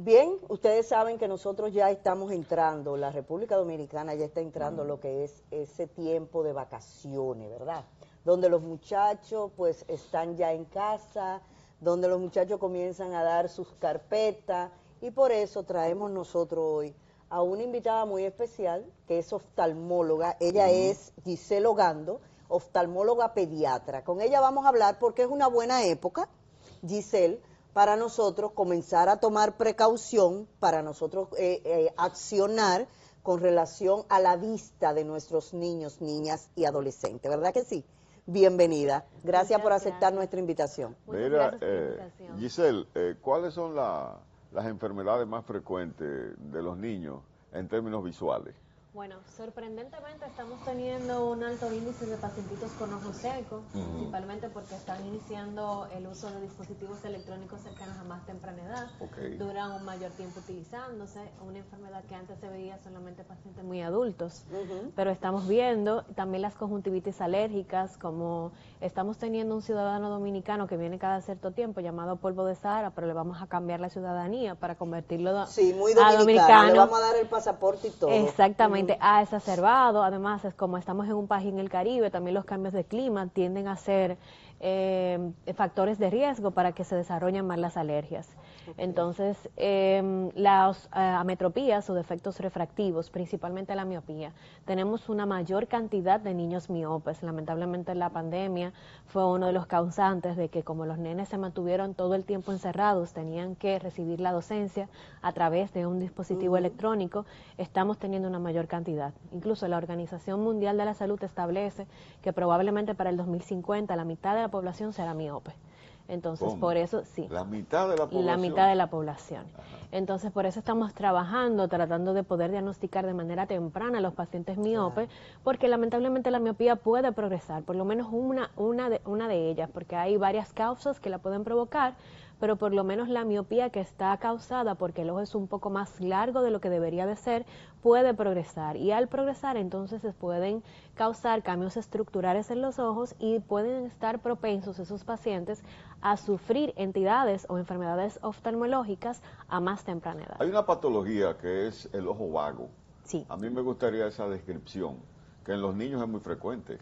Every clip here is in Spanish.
Bien, ustedes saben que nosotros ya estamos entrando, la República Dominicana ya está entrando lo que es ese tiempo de vacaciones, ¿verdad? Donde los muchachos pues están ya en casa, donde los muchachos comienzan a dar sus carpetas y por eso traemos nosotros hoy a una invitada muy especial que es oftalmóloga. Ella es Giselle Ogando, oftalmóloga pediatra. Con ella vamos a hablar porque es una buena época, Giselle, para nosotros comenzar a tomar precaución, para nosotros accionar con relación a la vista de nuestros niños, niñas y adolescentes, ¿verdad que sí? Bienvenida. Gracias por aceptar nuestra invitación. Mira, Giselle, ¿cuáles son las enfermedades más frecuentes de los niños en términos visuales? Bueno, sorprendentemente estamos teniendo un alto índice de pacientitos con ojos secos, principalmente porque están iniciando el uso de dispositivos electrónicos cercanos a más temprana edad, duran un mayor tiempo utilizándose, una enfermedad que antes se veía solamente en pacientes muy adultos, pero estamos viendo también las conjuntivitis alérgicas, como estamos teniendo un ciudadano dominicano que viene cada cierto tiempo llamado polvo de Sahara, pero le vamos a cambiar la ciudadanía para convertirlo a dominicano. Le vamos a dar el pasaporte y todo. Exactamente. Ha exacerbado, además es como estamos en un país en el Caribe, también los cambios de clima tienden a ser factores de riesgo para que se desarrollen más las alergias. Entonces, las ametropías o defectos refractivos, principalmente la miopía, tenemos una mayor cantidad de niños miopes. Lamentablemente la pandemia fue uno de los causantes de que como los nenes se mantuvieron todo el tiempo encerrados, tenían que recibir la docencia a través de un dispositivo electrónico, estamos teniendo una mayor cantidad. Incluso la Organización Mundial de la Salud establece que probablemente para el 2050 la mitad de la población será miope. Entonces, ¿cómo? Por eso, sí. ¿La mitad de la población? La mitad de la población. Ajá. Entonces, por eso estamos trabajando, tratando de poder diagnosticar de manera temprana a los pacientes miopes, porque lamentablemente la miopía puede progresar, por lo menos una de ellas, porque hay varias causas que la pueden provocar, pero por lo menos la miopía que está causada porque el ojo es un poco más largo de lo que debería de ser, puede progresar. Y al progresar, entonces se pueden causar cambios estructurales en los ojos y pueden estar propensos esos pacientes a sufrir entidades o enfermedades oftalmológicas a más temprana edad. Hay una patología que es el ojo vago. Sí. A mí me gustaría esa descripción, que en los niños es muy frecuente.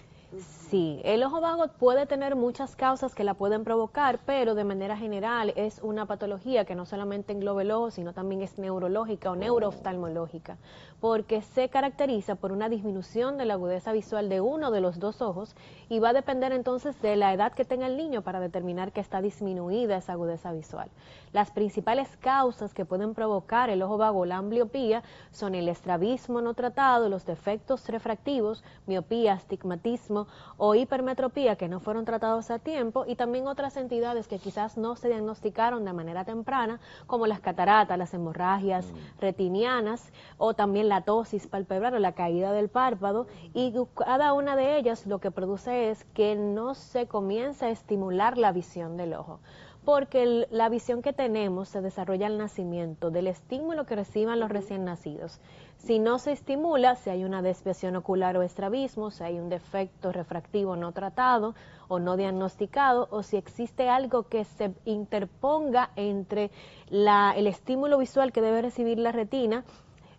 Sí, el ojo vago puede tener muchas causas que la pueden provocar, pero de manera general es una patología que no solamente engloba el ojo, sino también es neurológica o neurooftalmológica, porque se caracteriza por una disminución de la agudeza visual de uno de los dos ojos y va a depender entonces de la edad que tenga el niño para determinar que está disminuida esa agudeza visual. Las principales causas que pueden provocar el ojo vago o la ambliopía son el estrabismo no tratado, los defectos refractivos, miopía, astigmatismo o hipermetropía que no fueron tratados a tiempo y también otras entidades que quizás no se diagnosticaron de manera temprana como las cataratas, las hemorragias retinianas o también la ptosis palpebral o la caída del párpado, y cada una de ellas lo que produce es que no se comienza a estimular la visión del ojo, porque la visión que tenemos se desarrolla al nacimiento del estímulo que reciban los recién nacidos. Si no se estimula, si hay una desviación ocular o estrabismo, si hay un defecto refractivo no tratado o no diagnosticado, o si existe algo que se interponga entre el estímulo visual que debe recibir la retina,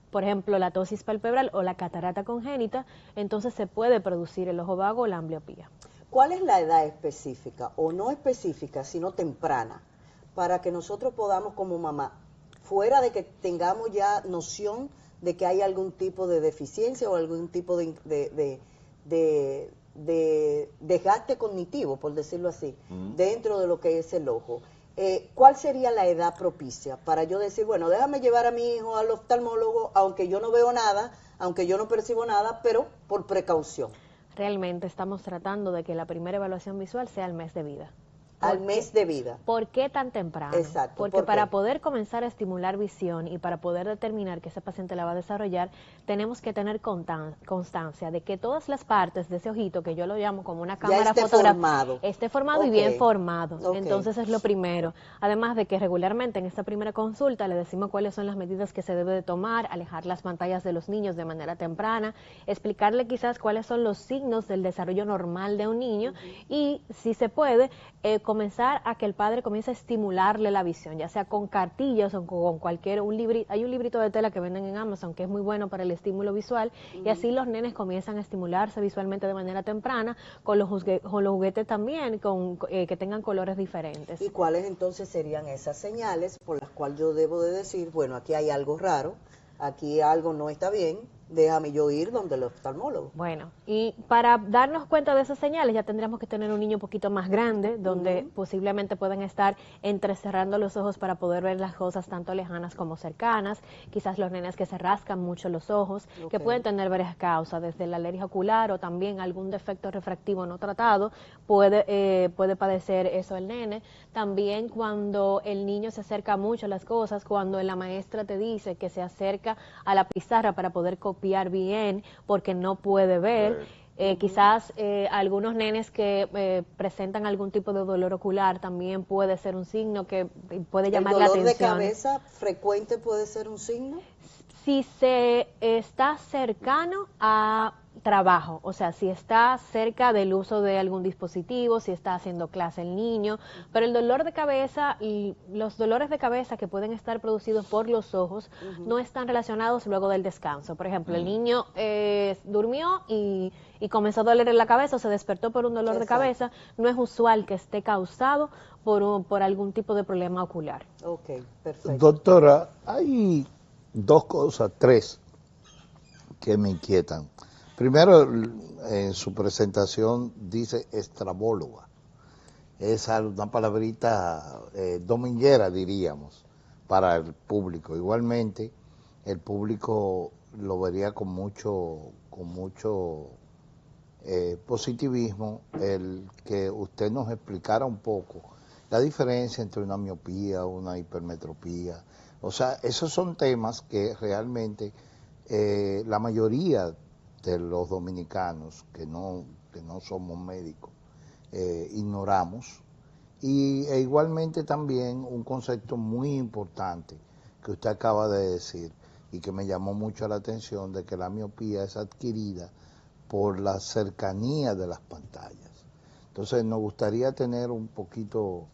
por ejemplo, la ptosis palpebral o la catarata congénita, entonces se puede producir el ojo vago o la ambliopía. ¿Cuál es la edad específica, o no específica, sino temprana, para que nosotros podamos como mamá, fuera de que tengamos ya noción de que hay algún tipo de deficiencia o algún tipo de desgaste cognitivo, por decirlo así, dentro de lo que es el ojo? ¿Cuál sería la edad propicia para yo decir, bueno, déjame llevar a mi hijo al oftalmólogo, aunque yo no veo nada, aunque yo no percibo nada, pero por precaución? Realmente estamos tratando de que la primera evaluación visual sea al mes de vida. Al mes de vida. ¿Por qué tan temprano? Exacto. Porque para poder comenzar a estimular visión y para poder determinar que ese paciente la va a desarrollar, tenemos que tener constancia de que todas las partes de ese ojito, que yo lo llamo como una cámara fotográfica, esté formado y bien formado. Entonces es lo primero. Además de que regularmente en esta primera consulta le decimos cuáles son las medidas que se debe de tomar, alejar las pantallas de los niños de manera temprana, explicarle quizás cuáles son los signos del desarrollo normal de un niño y, si se puede, comenzar a que el padre comience a estimularle la visión, ya sea con cartillas o con cualquier, hay un librito de tela que venden en Amazon que es muy bueno para el estímulo visual, y así los nenes comienzan a estimularse visualmente de manera temprana, con los juguetes también, que tengan colores diferentes. ¿Y cuáles entonces serían esas señales por las cuales yo debo de decir, bueno, aquí hay algo raro, aquí algo no está bien, déjame yo ir donde el oftalmólogo? Bueno, y para darnos cuenta de esas señales ya tendríamos que tener un niño un poquito más grande, donde posiblemente puedan estar entrecerrando los ojos para poder ver las cosas tanto lejanas como cercanas, quizás los nenes que se rascan mucho los ojos, que pueden tener varias causas, desde la alergia ocular o también algún defecto refractivo no tratado, puede padecer eso el nene. También cuando el niño se acerca mucho a las cosas, cuando la maestra te dice que se acerca a la pizarra para poder copiar bien porque no puede ver. Quizás algunos nenes que presentan algún tipo de dolor ocular también puede ser un signo que puede llamar la atención. ¿El dolor de cabeza frecuente puede ser un signo? Si se está cercano a trabajo, o sea, si está cerca del uso de algún dispositivo, si está haciendo clase el niño, pero el dolor de cabeza y los dolores de cabeza que pueden estar producidos por los ojos no están relacionados luego del descanso. Por ejemplo, el niño durmió y comenzó a doler en la cabeza o se despertó por un dolor de cabeza, no es usual que esté causado por algún tipo de problema ocular. Ok, perfecto. Doctora, hay dos cosas, tres, que me inquietan. Primero, en su presentación dice estrabóloga. Es una palabrita dominguera, diríamos, para el público. Igualmente, el público lo vería con mucho positivismo el que usted nos explicara un poco la diferencia entre una miopía, una hipermetropía. O sea, esos son temas que realmente la mayoría de los dominicanos que no somos médicos ignoramos, e igualmente también un concepto muy importante que usted acaba de decir y que me llamó mucho la atención, de que la miopía es adquirida por la cercanía de las pantallas. Entonces nos gustaría tener un poquito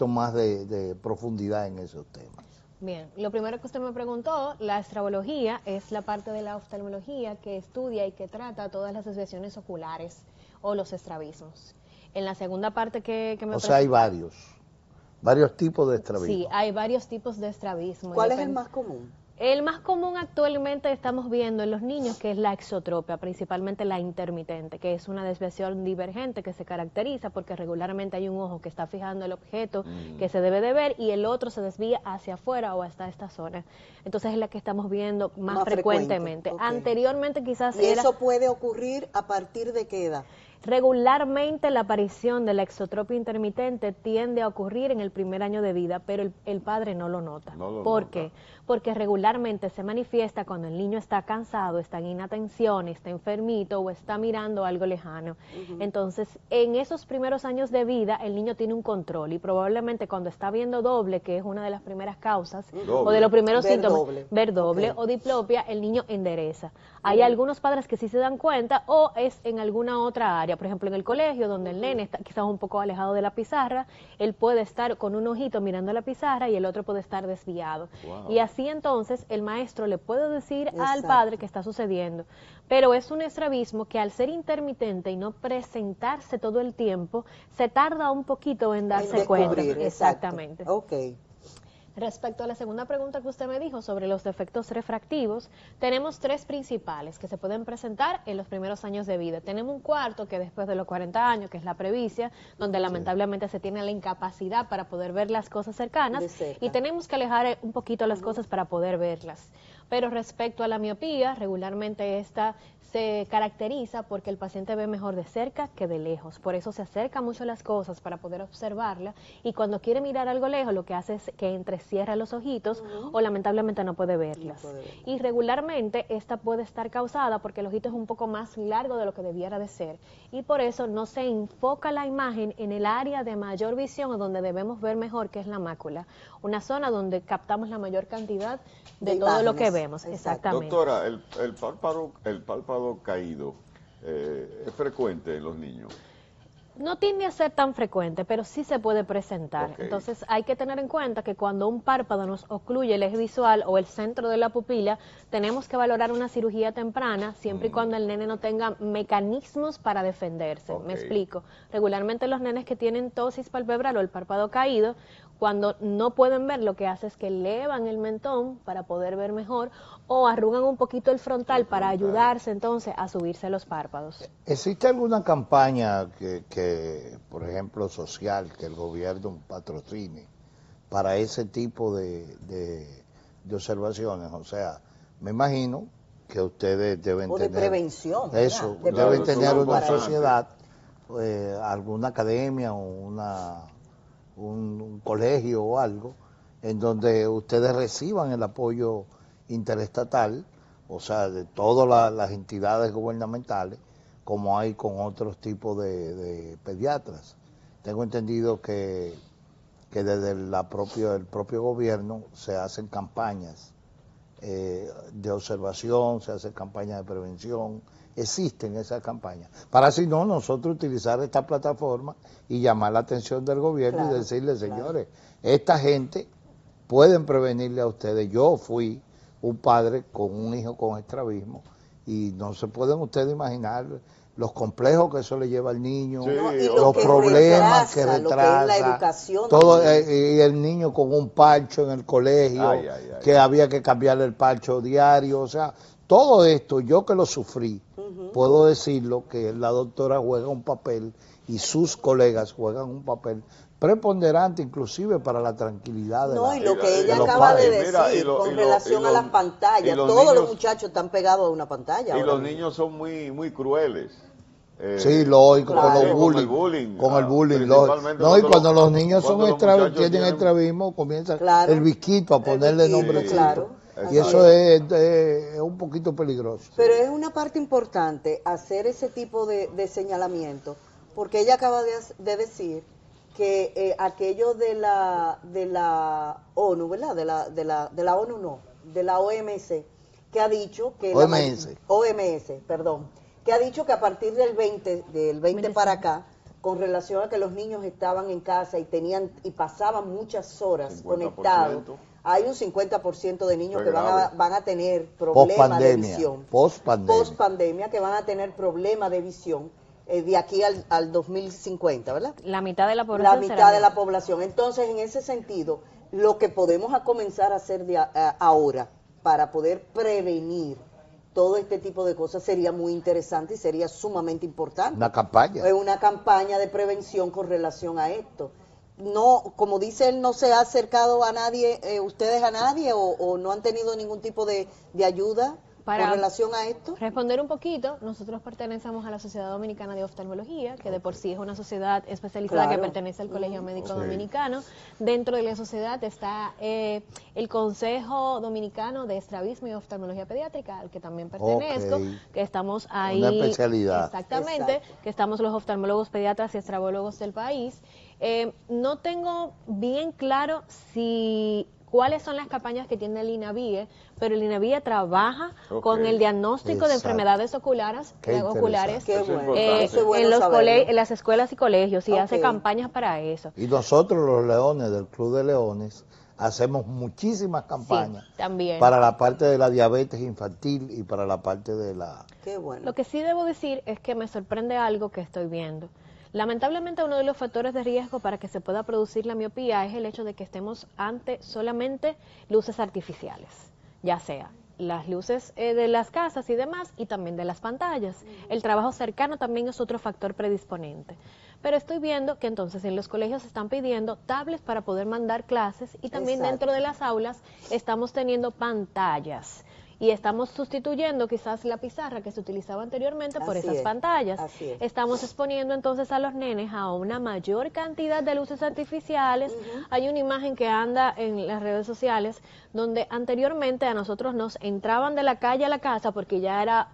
más de profundidad en esos temas. Bien, lo primero que usted me preguntó, la estrabología es la parte de la oftalmología que estudia y que trata todas las desviaciones oculares o los estrabismos. En la segunda parte que me O sea, hay varios tipos de estrabismo. Sí, hay varios tipos de estrabismo. ¿Cuál es el más común? El más común actualmente estamos viendo en los niños, que es la exotropia, principalmente la intermitente, que es una desviación divergente que se caracteriza porque regularmente hay un ojo que está fijando el objeto que se debe de ver y el otro se desvía hacia afuera o hasta esta zona. Entonces es la que estamos viendo más frecuentemente. Anteriormente quizás ¿Y eso puede ocurrir a partir de qué edad? Regularmente la aparición de la exotropia intermitente tiende a ocurrir en el primer año de vida, pero el padre no lo nota. ¿Por qué? Porque regularmente se manifiesta cuando el niño está cansado, está en inatención, está enfermito o está mirando algo lejano. Entonces, en esos primeros años de vida, el niño tiene un control y probablemente cuando está viendo doble, que es una de las primeras causas, o de los primeros síntomas, ver doble o diplopia, el niño endereza. Hay algunos padres que sí se dan cuenta, o es en alguna otra área, por ejemplo en el colegio, donde el nene está quizás un poco alejado de la pizarra, él puede estar con un ojito mirando la pizarra y el otro puede estar desviado. Y así entonces el maestro le puede decir al padre qué está sucediendo. Pero es un estrabismo que al ser intermitente y no presentarse todo el tiempo, se tarda un poquito en darse cuenta. Exactamente. Respecto a la segunda pregunta que usted me dijo sobre los defectos refractivos, tenemos tres principales que se pueden presentar en los primeros años de vida. Tenemos un cuarto que después de los 40 años, que es la previcia, donde lamentablemente se tiene la incapacidad para poder ver las cosas cercanas y tenemos que alejar un poquito las cosas para poder verlas. Pero respecto a la miopía, regularmente esta se caracteriza porque el paciente ve mejor de cerca que de lejos, por eso se acerca mucho a las cosas para poder observarla y cuando quiere mirar algo lejos lo que hace es que entrecierra los ojitos o lamentablemente no puede verlas. Y regularmente esta puede estar causada porque el ojito es un poco más largo de lo que debiera de ser y por eso no se enfoca la imagen en el área de mayor visión o donde debemos ver mejor, que es la mácula, una zona donde captamos la mayor cantidad de todo lo que vemos. Exactamente. Doctora, el párpado caído es frecuente en los niños. No tiende a ser tan frecuente, pero sí se puede presentar. Okay. Entonces hay que tener en cuenta que cuando un párpado nos ocluye el eje visual o el centro de la pupila, tenemos que valorar una cirugía temprana siempre y cuando el nene no tenga mecanismos para defenderse. Okay. Me explico. Regularmente los nenes que tienen ptosis palpebral o el párpado caído, cuando no pueden ver, lo que hace es que elevan el mentón para poder ver mejor o arrugan un poquito el frontal para ayudarse entonces a subirse los párpados. ¿Existe alguna campaña que, por ejemplo, social, que el gobierno patrocine para ese tipo de observaciones? O sea, me imagino que ustedes deben o de tener... prevención. Eso, deben tener una sociedad, alguna academia o un colegio o algo, en donde ustedes reciban el apoyo interestatal, o sea, de todas las entidades gubernamentales, como hay con otros tipos de pediatras. Tengo entendido que desde el propio gobierno se hacen campañas de observación, se hacen campañas de prevención, existen esas campañas, para si no, nosotros utilizar esta plataforma y llamar la atención del gobierno y decirle, señores, esta gente pueden prevenirle a ustedes. Yo fui un padre con un hijo con estrabismo y no se pueden ustedes imaginar los complejos que eso le lleva al niño, los problemas que retrasa, la educación todo, y el niño con un parcho en el colegio, que había que cambiarle el parcho diario, o sea, todo esto, yo que lo sufrí, puedo decirlo, que la doctora juega un papel y sus colegas juegan un papel preponderante inclusive para la tranquilidad de y lo que ella acaba de decir con relación a las pantallas, todos los muchachos están pegados a una pantalla. Y los niños son muy crueles. Sí, lógico, con los bullying. Con el bullying. No, y cuando los niños tienen estrabismo, comienza el visquito a ponerle nombrecito. Claro. Y eso es un poquito peligroso. Pero es una parte importante hacer ese tipo de señalamiento, porque ella acaba de decir que aquello de la ONU, ¿verdad? De la ONU no, de la OMS, que ha dicho que que ha dicho que a partir del 20 para acá, con relación a que los niños estaban en casa y pasaban muchas horas 50%. Conectados, hay un 50% de niños que van a tener problemas de visión. Post-pandemia, que van a tener problemas de visión de aquí al 2050, ¿verdad? La mitad de la población. La mitad de la población. Entonces, en ese sentido, lo que podemos comenzar a hacer ahora para poder prevenir todo este tipo de cosas sería muy interesante y sería sumamente importante. Una campaña. Una campaña de prevención con relación a esto. No, como dice él, no se ha acercado a nadie, ustedes a nadie, o no han tenido ningún tipo de ayuda con relación a esto. Responder un poquito, nosotros pertenecemos a la Sociedad Dominicana de Oftalmología, que de por sí es una sociedad especializada que pertenece al Colegio Médico Dominicano. Dentro de la sociedad está el Consejo Dominicano de Estrabismo y Oftalmología Pediátrica, al que también pertenezco, que estamos ahí. Una especialidad. Exactamente, que estamos los oftalmólogos pediatras y estrabólogos del país. No tengo bien claro cuáles son las campañas que tiene el INAVIE, pero el INAVIE trabaja con el diagnóstico de enfermedades oculares en las escuelas y colegios y hace campañas para eso. Y nosotros los leones del Club de Leones hacemos muchísimas campañas también para la parte de la diabetes infantil y para la parte de la... Qué bueno. Lo que sí debo decir es que me sorprende algo que estoy viendo. Lamentablemente uno de los factores de riesgo para que se pueda producir la miopía es el hecho de que estemos ante solamente luces artificiales, ya sea las luces de las casas y demás, y también de las pantallas. El trabajo cercano también es otro factor predisponente. Pero estoy viendo que entonces en los colegios se están pidiendo tablets para poder mandar clases y también dentro de las aulas estamos teniendo pantallas. Y estamos sustituyendo quizás la pizarra que se utilizaba anteriormente por esas pantallas. Estamos exponiendo entonces a los nenes a una mayor cantidad de luces artificiales. Hay una imagen que anda en las redes sociales donde anteriormente a nosotros nos entraban de la calle a la casa porque ya era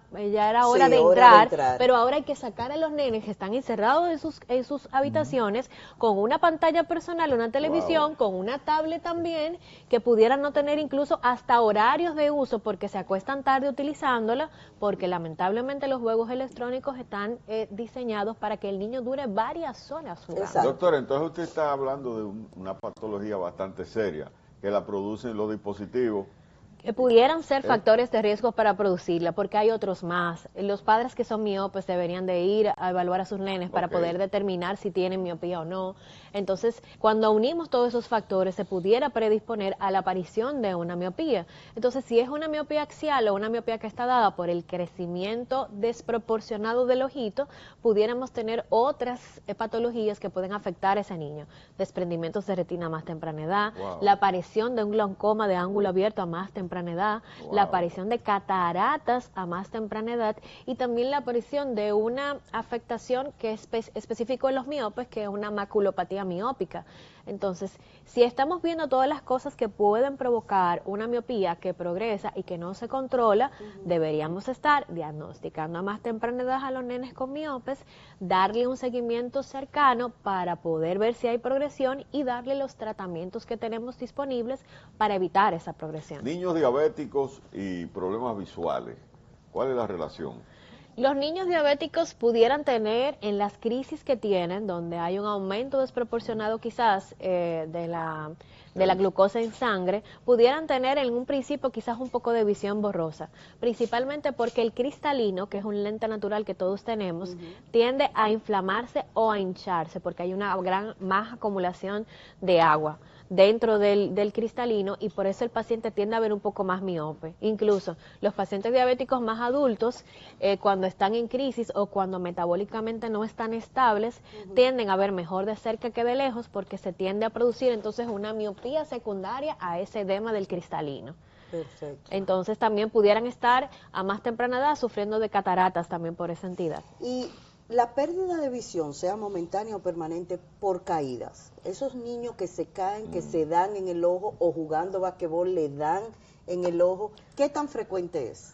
hora de entrar, pero ahora hay que sacar a los nenes que están encerrados en sus habitaciones con una pantalla personal, una televisión, con una tablet también, que pudieran no tener incluso hasta horarios de uso porque se acuestan tarde utilizándola, porque lamentablemente los juegos electrónicos están diseñados para que el niño dure varias horas jugando. Exacto. Doctor, entonces usted está hablando de una patología bastante seria, que la producen los dispositivos. Pudieran ser factores de riesgo para producirla, porque hay otros más. Los padres que son miopes deberían de ir a evaluar a sus nenes para poder determinar si tienen miopía o no. Entonces, cuando unimos todos esos factores, se pudiera predisponer a la aparición de una miopía. Entonces, si es una miopía axial o una miopía que está dada por el crecimiento desproporcionado del ojito, pudiéramos tener otras patologías que pueden afectar a ese niño. Desprendimientos de retina a más temprana edad, la aparición de un glaucoma de ángulo abierto a más temprana edad, la aparición de cataratas a más temprana edad y también la aparición de una afectación que es específico en los miopes, que es una maculopatía miópica. Entonces, si estamos viendo todas las cosas que pueden provocar una miopía que progresa y que no se controla, deberíamos estar diagnosticando a más temprana edad a los nenes con miopes, darle un seguimiento cercano para poder ver si hay progresión y darle los tratamientos que tenemos disponibles para evitar esa progresión. Niños diabéticos y problemas visuales, ¿cuál es la relación? Los niños diabéticos pudieran tener, en las crisis que tienen, donde hay un aumento desproporcionado quizás de la glucosa en sangre, pudieran tener en un principio quizás un poco de visión borrosa, principalmente porque el cristalino, que es un lente natural que todos tenemos, tiende a inflamarse o a hincharse, porque hay una más acumulación de agua dentro del cristalino, y por eso el paciente tiende a ver un poco más miope. Incluso los pacientes diabéticos más adultos, cuando están en crisis o cuando metabólicamente no están estables, tienden a ver mejor de cerca que de lejos, porque se tiende a producir entonces una miopía secundaria a ese edema del cristalino. Perfecto. Entonces también pudieran estar a más temprana edad sufriendo de cataratas también por esa entidad. Y la pérdida de visión, sea momentánea o permanente, por caídas. Esos niños que se caen, que se dan en el ojo, o jugando basquetbol le dan en el ojo, ¿qué tan frecuente es?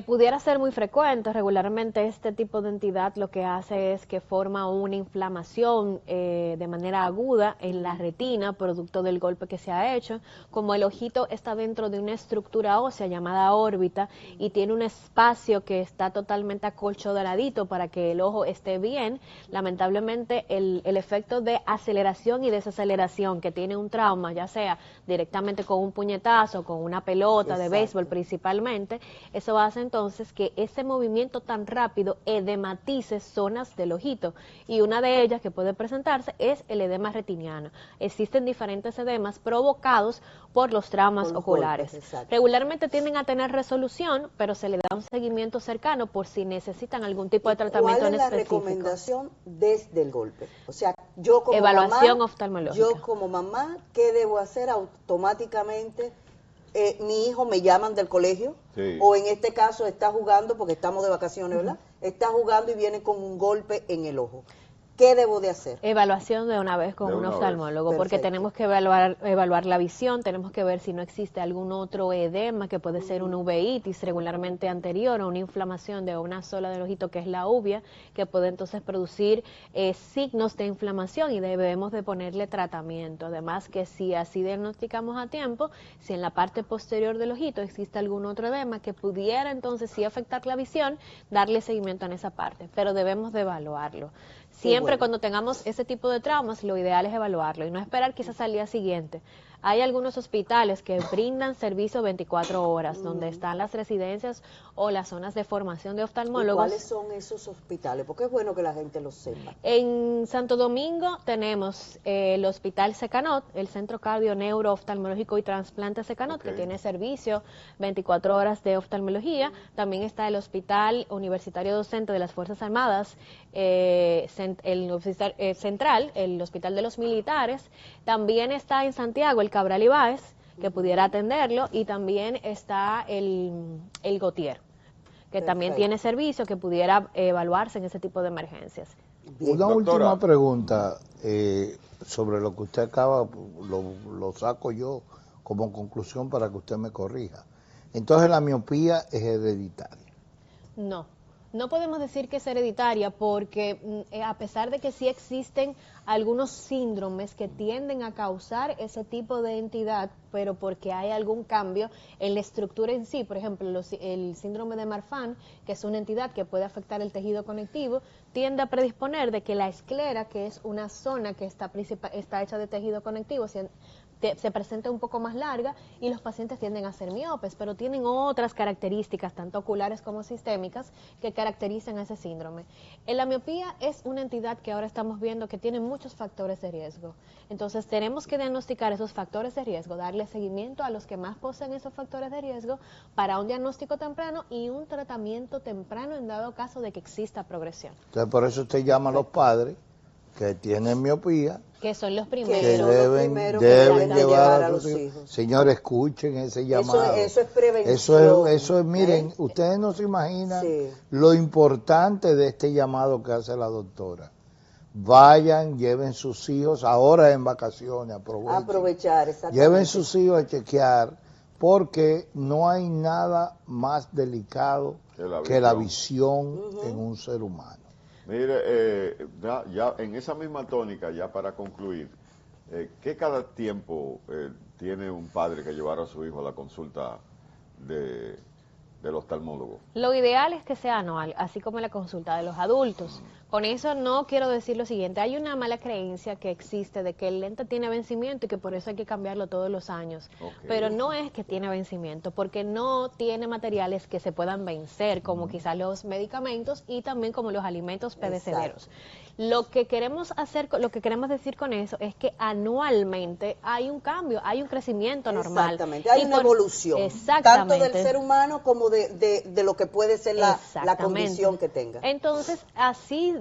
Pudiera ser muy frecuente. Regularmente este tipo de entidad lo que hace es que forma una inflamación de manera aguda en la retina, producto del golpe que se ha hecho. Como el ojito está dentro de una estructura ósea llamada órbita y tiene un espacio que está totalmente acolchonadito para que el ojo esté bien, lamentablemente el efecto de aceleración y desaceleración que tiene un trauma, ya sea directamente con un puñetazo, con una pelota de béisbol principalmente, eso hace entonces que ese movimiento tan rápido edematice zonas del ojito, y una de ellas que puede presentarse es el edema retiniano. Existen diferentes edemas provocados por los traumas oculares. Regularmente tienden a tener resolución, pero se le da un seguimiento cercano por si necesitan algún tipo de tratamiento en específico. ¿Cuál es la recomendación desde el golpe? O sea, yo como evaluación mamá, oftalmológica. Yo como mamá, ¿qué debo hacer automáticamente? Mi hijo me llaman del colegio, o en este caso está jugando, porque estamos de vacaciones, ¿verdad? Está jugando y viene con un golpe en el ojo. ¿Qué debo de hacer? Evaluación de una vez con un oftalmólogo, porque tenemos que evaluar la visión, tenemos que ver si no existe algún otro edema, que puede ser una uveitis regularmente anterior, o una inflamación de una sola del ojito, que es la uvea, que puede entonces producir signos de inflamación, y debemos de ponerle tratamiento. Además, que si así diagnosticamos a tiempo, si en la parte posterior del ojito existe algún otro edema que pudiera entonces sí afectar la visión, darle seguimiento en esa parte, pero debemos de evaluarlo. Siempre cuando tengamos ese tipo de traumas, lo ideal es evaluarlo y no esperar quizás al día siguiente. Hay algunos hospitales que brindan servicio 24 horas, donde están las residencias o las zonas de formación de oftalmólogos. ¿Y cuáles son esos hospitales? Porque es bueno que la gente lo sepa. En Santo Domingo tenemos el Hospital Secanot, el Centro Cardio Neuro Oftalmológico y Trasplante Secanot, que tiene servicio 24 horas de oftalmología. También está el Hospital Universitario Docente de las Fuerzas Armadas, el Central, el Hospital de los Militares. También está en Santiago el Cabral Ibáez, que pudiera atenderlo, y también está el Gautier, que también tiene servicio que pudiera evaluarse en ese tipo de emergencias. Una última pregunta sobre lo que usted acaba, lo saco yo como conclusión para que usted me corrija. Entonces, ¿la miopía es hereditaria? No, No podemos decir que es hereditaria porque a pesar de que sí existen algunos síndromes que tienden a causar ese tipo de entidad, pero porque hay algún cambio en la estructura en sí, por ejemplo, el síndrome de Marfan, que es una entidad que puede afectar el tejido conectivo, tiende a predisponer de que la esclera, que es una zona que está hecha de tejido conectivo, se presenta un poco más larga y los pacientes tienden a ser miopes, pero tienen otras características, tanto oculares como sistémicas, que caracterizan a ese síndrome. La miopía es una entidad que ahora estamos viendo que tiene muchos factores de riesgo. Entonces tenemos que diagnosticar esos factores de riesgo, darle seguimiento a los que más poseen esos factores de riesgo para un diagnóstico temprano y un tratamiento temprano en dado caso de que exista progresión. Entonces por eso usted llama a los padres que tienen miopía, que son los primeros que deben llevar a sus hijos. Señores, escuchen ese llamado. Eso es prevención. Eso es, miren, ustedes no se imaginan lo importante de este llamado que hace la doctora. Vayan, lleven sus hijos, ahora en vacaciones, aprovechar, exactamente. Lleven sus hijos a chequear, porque no hay nada más delicado que la visión en un ser humano. Mire, ya en esa misma tónica, ya para concluir, ¿qué cada tiempo tiene un padre que llevar a su hijo a la consulta del oftalmólogo? Lo ideal es que sea anual, así como la consulta de los adultos. Con eso no quiero decir lo siguiente, hay una mala creencia que existe de que el lente tiene vencimiento y que por eso hay que cambiarlo todos los años. Pero no es que tiene vencimiento, porque no tiene materiales que se puedan vencer, como quizás los medicamentos y también como los alimentos perecederos. Lo que queremos hacer, lo que queremos decir con eso es que anualmente hay un cambio, hay un crecimiento normal. Exactamente, hay una evolución, tanto del ser humano como de lo que puede ser la condición que tenga. Entonces, así,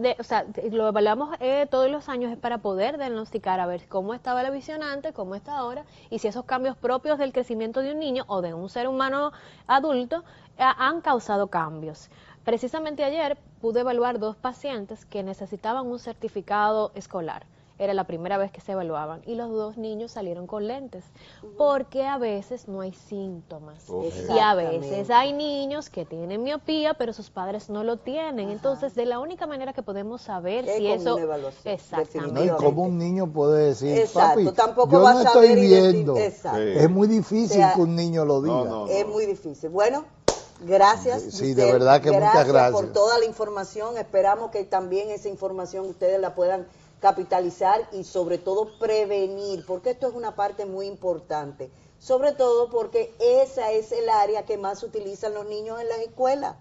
lo evaluamos todos los años es para poder diagnosticar a ver cómo estaba la visión antes, cómo está ahora, y si esos cambios propios del crecimiento de un niño o de un ser humano adulto han causado cambios. Precisamente ayer pude evaluar 2 pacientes que necesitaban un certificado escolar. Era la primera vez que se evaluaban y los 2 niños salieron con lentes porque a veces no hay síntomas y a veces hay niños que tienen miopía pero sus padres no lo tienen. Entonces de la única manera que podemos saber si eso exactamente. No, y como un niño puede decir, papi, tampoco yo vas no estoy viendo. Es muy difícil que un niño lo diga. Es muy difícil. Bueno, gracias. Sí, Giselle, de verdad que muchas gracias por toda la información. Esperamos que también esa información ustedes la puedan capitalizar y sobre todo prevenir, porque esto es una parte muy importante, sobre todo porque esa es el área que más utilizan los niños en las escuelas,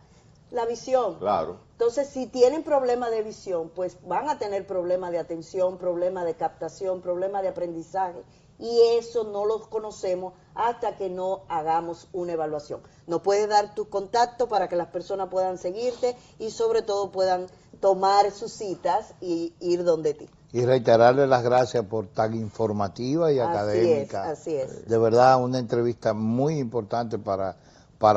la visión. Claro. Entonces, si tienen problemas de visión, pues van a tener problemas de atención, problemas de captación, problemas de aprendizaje, y eso no los conocemos hasta que no hagamos una evaluación. Nos puedes dar tu contacto para que las personas puedan seguirte y sobre todo puedan tomar sus citas y ir donde ti. Y reiterarle las gracias por tan informativa y académica. Así es. De verdad, una entrevista muy importante para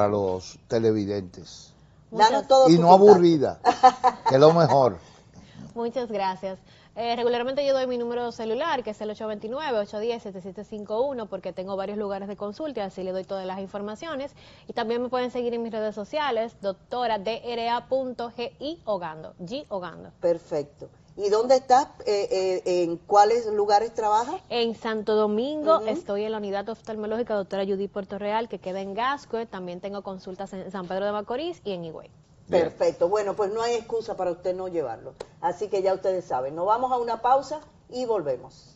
los televidentes. Danos todo y no aburrida, que es lo mejor. Muchas gracias. Regularmente yo doy mi número celular, que es el 829-810-7751, porque tengo varios lugares de consulta, y así le doy todas las informaciones. Y también me pueden seguir en mis redes sociales, doctora.dra.gi Ogando. Perfecto. ¿Y dónde estás? ¿En cuáles lugares trabajas? En Santo Domingo, estoy en la unidad oftalmológica doctora Judy Puerto Real, que queda en Gascue. También tengo consultas en San Pedro de Macorís y en Higüey. Perfecto, bueno, pues no hay excusa para usted no llevarlo. Así que ya ustedes saben, nos vamos a una pausa y volvemos.